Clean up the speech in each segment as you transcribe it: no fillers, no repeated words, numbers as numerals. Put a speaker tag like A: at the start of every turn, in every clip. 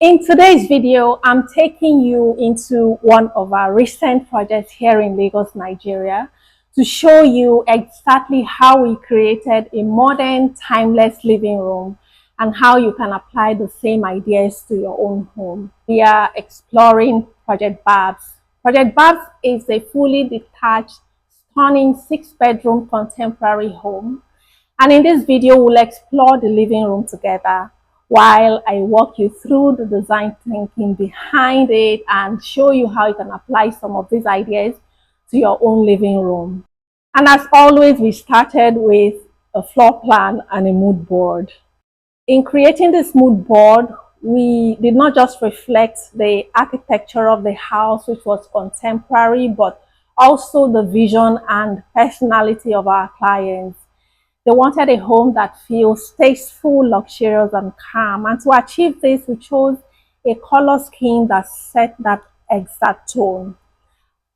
A: In today's video, I'm taking you into one of our recent projects here in Lagos, Nigeria, to show you exactly how we created a modern, timeless living room and how you can apply the same ideas to your own home. We are exploring Project Babs. Project Babs is a fully detached, stunning 6-bedroom contemporary home. And in this video, we'll explore the living room together while I walk you through the design thinking behind it and show you how you can apply some of these ideas to your own living room. And as always, we started with a floor plan and a mood board. In creating this mood board, we did not just reflect the architecture of the house, which was contemporary, but also the vision and personality of our clients. They wanted a home that feels tasteful, luxurious, and calm. And to achieve this, we chose a color scheme that set that exact tone.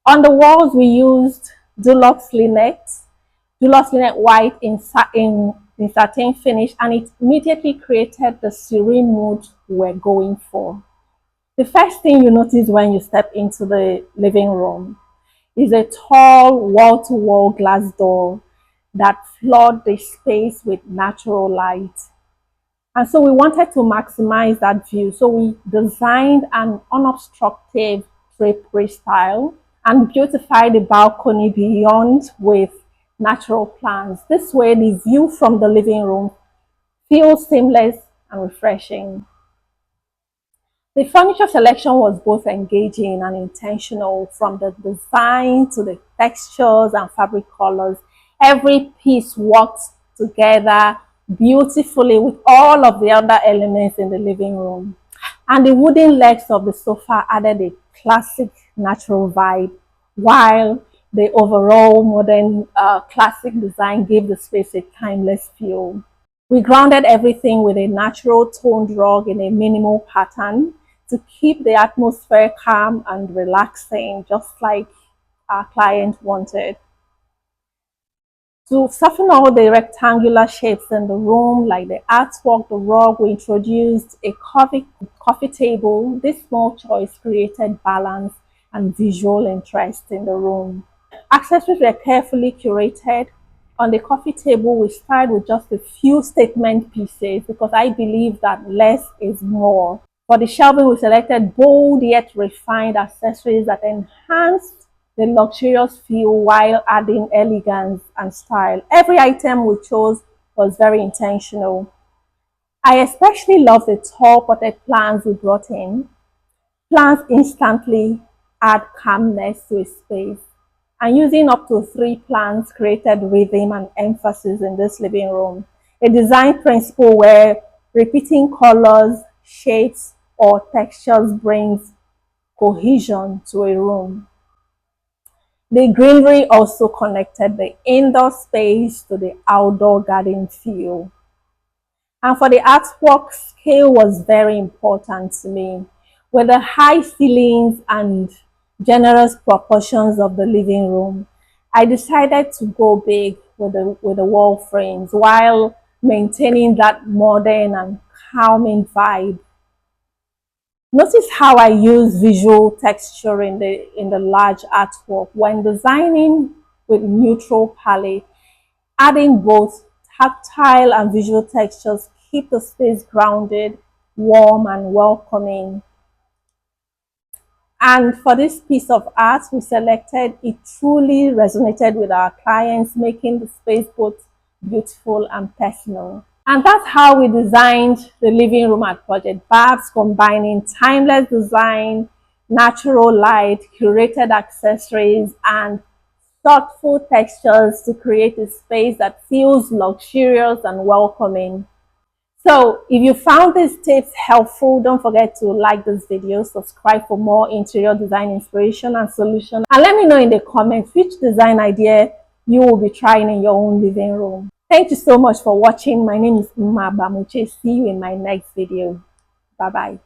A: On the walls, we used Dulux Lynette white in satin finish, and it immediately created the serene mood we're going for. The first thing you notice when you step into the living room is a tall wall-to-wall glass door that flood the space with natural light. And so we wanted to maximize that view. So we designed an unobstructed drapery style and beautified the balcony beyond with natural plants. This way, the view from the living room feels seamless and refreshing. The furniture selection was both engaging and intentional, from the design to the textures and fabric colors. Every piece worked together beautifully with all of the other elements in the living room. And the wooden legs of the sofa added a classic natural vibe, while the overall modern classic design gave the space a timeless feel. We grounded everything with a natural toned rug in a minimal pattern to keep the atmosphere calm and relaxing, just like our client wanted. To soften all the rectangular shapes in the room, like the artwork, the rug, we introduced a coffee table. This small choice created balance and visual interest in the room. Accessories were carefully curated. On the coffee table, we started with just a few statement pieces because I believe that less is more. For the shelving, we selected bold yet refined accessories that enhanced the luxurious feel while adding elegance and style. Every item we chose was very intentional. I especially love the tall potted plants we brought in. Plants instantly add calmness to a space. And using up to 3 plants created rhythm and emphasis in this living room. A design principle where repeating colors, shapes, or textures brings cohesion to a room. The greenery also connected the indoor space to the outdoor garden feel. And for the artwork, scale was very important to me. With the high ceilings and generous proportions of the living room, I decided to go big with the wall frames while maintaining that modern and calming vibe. Notice how I use visual texture in the large artwork when designing with neutral palette. Adding both tactile and visual textures keep the space grounded, warm, and welcoming. And for this piece of art we selected, it truly resonated with our clients, making the space both beautiful and personal. And that's how we designed the living room at Project Babs, combining timeless design, natural light, curated accessories, and thoughtful textures to create a space that feels luxurious and welcoming. So if you found these tips helpful, don't forget to like this video, subscribe for more interior design inspiration and solution, and let me know in the comments which design idea you will be trying in your own living room. Thank you so much for watching. My name is Uma Bamuche. See you in my next video. Bye bye.